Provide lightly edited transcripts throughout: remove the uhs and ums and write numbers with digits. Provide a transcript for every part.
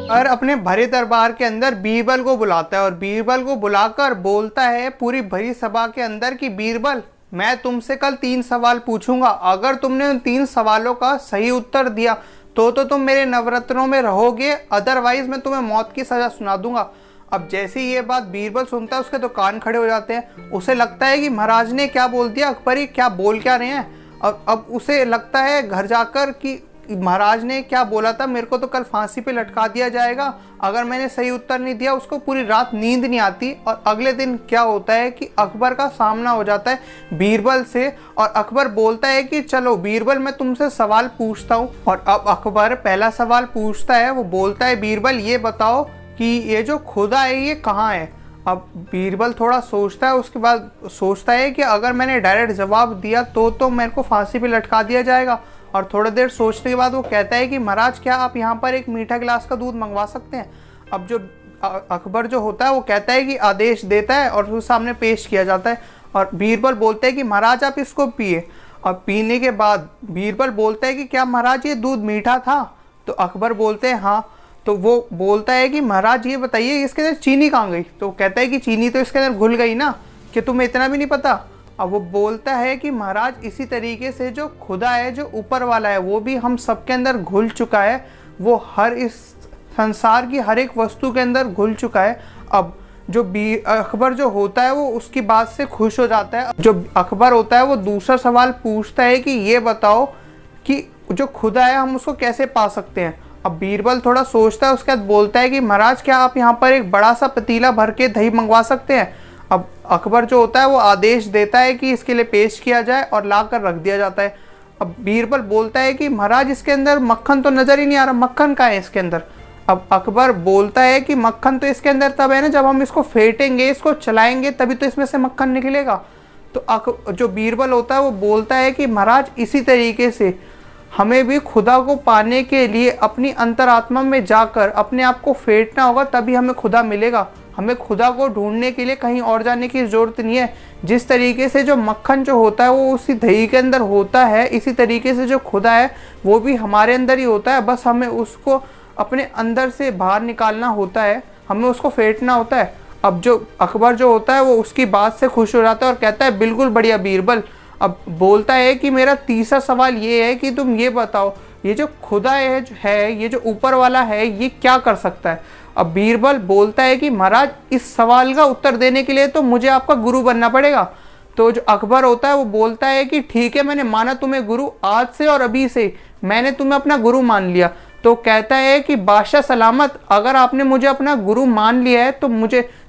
और अपने भरे दरबार के अंदर बीरबल को बुलाता है और बीरबल को बुलाकर बोलता है पूरी भरी सभा के अंदर कि बीरबल, मैं तुमसे कल 3 सवाल पूछूंगा। अगर तुमने उन 3 सवालों का सही उत्तर दिया तो तुम मेरे नवरत्नों में रहोगे, अदरवाइज मैं तुम्हें मौत की सजा सुना दूंगा। अब जैसे ही ये बात बीरबल सुनता है उसके तो कान खड़े हो जाते हैं। उसे लगता है कि महाराज ने क्या बोल दिया, अकबर ये क्या बोल क्या रहे हैं। अब उसे लगता है घर जाकर कि महाराज ने क्या बोला था, मेरे को तो कल फांसी पे लटका दिया जाएगा अगर मैंने सही उत्तर नहीं दिया। उसको पूरी रात नींद नहीं आती और अगले दिन क्या होता है कि अकबर का सामना हो जाता है बीरबल से और अकबर बोलता है कि चलो बीरबल मैं तुमसे सवाल पूछता हूँ। और अब अकबर पहला सवाल पूछता है, वो बोलता है बीरबल ये बताओ कि ये जो खुदा है ये कहाँ है। अब बीरबल थोड़ा सोचता है, उसके बाद सोचता है कि अगर मैंने डायरेक्ट जवाब दिया तो मेरे को फांसी पे लटका दिया जाएगा। और थोड़ी देर सोचने के बाद वो कहता है कि महाराज क्या आप यहाँ पर एक मीठा गिलास का दूध मंगवा सकते हैं। अब जो अकबर जो होता है वो कहता है कि आदेश देता है और उसके सामने पेश किया जाता है और बीरबल बोलते हैं कि महाराज आप इसको पिए। और पीने के बाद बीरबल बोलता है कि क्या महाराज ये दूध मीठा था। तो अकबर बोलते हैं हाँ। तो वो बोलता है कि महाराज ये बताइए इसके अंदर चीनी कहाँ गई। तो कहता है कि चीनी तो इसके अंदर घुल गई ना, कि तुम्हें इतना भी नहीं पता। अब वो बोलता है कि महाराज इसी तरीके से जो खुदा है, जो ऊपर वाला है, वो भी हम सबके अंदर घुल चुका है। वो हर इस संसार की हर एक वस्तु के अंदर घुल चुका है। अब जो अकबर जो होता है वो उसकी बात से खुश हो जाता है। जो अकबर होता है वो दूसरा सवाल पूछता है कि ये बताओ कि जो खुदा है हम उसको कैसे पा सकते हैं। अब बीरबल थोड़ा सोचता है, उसके बाद बोलता है कि महाराज क्या आप यहाँ पर एक बड़ा सा पतीला भर के दही मंगवा सकते हैं। अब अकबर जो होता है वो आदेश देता है कि इसके लिए पेश किया जाए और ला कर रख दिया जाता है। अब बीरबल बोलता है कि महाराज इसके अंदर मक्खन तो नज़र ही नहीं आ रहा, मक्खन कहाँ है इसके अंदर। अब अकबर बोलता है कि मक्खन तो इसके अंदर तब है ना जब हम इसको फेंटेंगे, इसको चलाएंगे, तभी तो इसमें से मक्खन निकलेगा। तो जो बीरबल होता है वो बोलता है कि महाराज इसी तरीके से हमें भी खुदा को पाने के लिए अपनी अंतरात्मा में जाकर अपने आप को फेंटना होगा, तभी हमें खुदा मिलेगा। हमें खुदा को ढूंढने के लिए कहीं और जाने की ज़रूरत नहीं है। जिस तरीके से जो मक्खन जो होता है वो उसी दही के अंदर होता है, इसी तरीके से जो खुदा है वो भी हमारे अंदर ही होता है। बस हमें उसको अपने अंदर से बाहर निकालना होता है, हमें उसको फेंटना होता है। अब जो अकबर जो होता है वो उसकी बात से खुश हो जाता है और कहता है बिल्कुल बढ़िया बीरबल। अब बोलता है कि मेरा तीसरा सवाल ये है कि तुम ये बताओ ये जो खुदा है ये जो ऊपर वाला है ये क्या कर सकता है। अब बीरबल बोलता है कि महाराज इस सवाल का उत्तर देने के लिए तो मुझे आपका गुरु बनना पड़ेगा। तो जो अकबर होता है वो बोलता है कि ठीक है मैंने माना तुम्हें गुरु, आज से और अभी से मैंने तुम्हें अपना गुरु मान लिया। तो कहता है कि बादशाह सलामत, अगर आपने मुझे अपना गुरु मान लिया है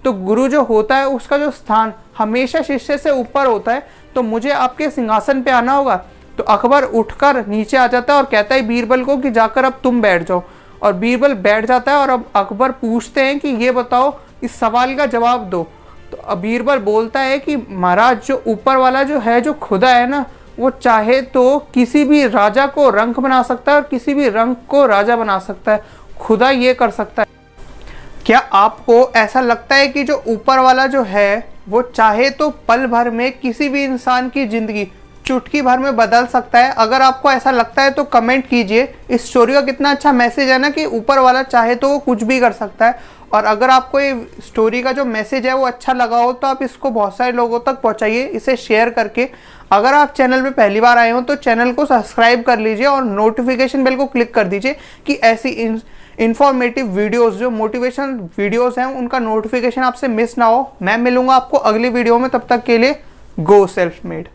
तो गुरु जो होता है उसका जो स्थान हमेशा शिष्य से ऊपर होता है, तो मुझे आपके सिंहासन पे आना होगा। तो अकबर उठकर नीचे आ जाता है और कहता है बीरबल को कि जाकर अब तुम बैठ जाओ। और बीरबल बैठ जाता है और अब अकबर पूछते हैं कि ये बताओ इस सवाल का जवाब दो। तो अब बीरबल बोलता है कि महाराज जो ऊपर वाला जो है जो खुदा है ना, वो चाहे तो किसी भी राजा को रंक बना सकता है और किसी भी रंक को राजा बना सकता है। खुदा ये कर सकता है। क्या आपको ऐसा लगता है कि जो ऊपर वाला जो है वो चाहे तो पल भर में किसी भी इंसान की ज़िंदगी चुटकी भर में बदल सकता है? अगर आपको ऐसा लगता है तो कमेंट कीजिए। इस स्टोरी का कितना अच्छा मैसेज है ना कि ऊपर वाला चाहे तो वो कुछ भी कर सकता है। और अगर आपको ये स्टोरी का जो मैसेज है वो अच्छा लगा हो तो आप इसको बहुत सारे लोगों तक पहुंचाइए, इसे शेयर करके। अगर आप चैनल पे पहली बार आए हो तो चैनल को सब्सक्राइब कर लीजिए और नोटिफिकेशन बेल को क्लिक कर दीजिए कि ऐसी इंफॉर्मेटिव वीडियोस जो मोटिवेशन वीडियोस हैं उनका नोटिफिकेशन आपसे मिस ना हो। मैं मिलूंगा आपको अगली वीडियो में, तब तक के लिए गो सेल्फ मेड।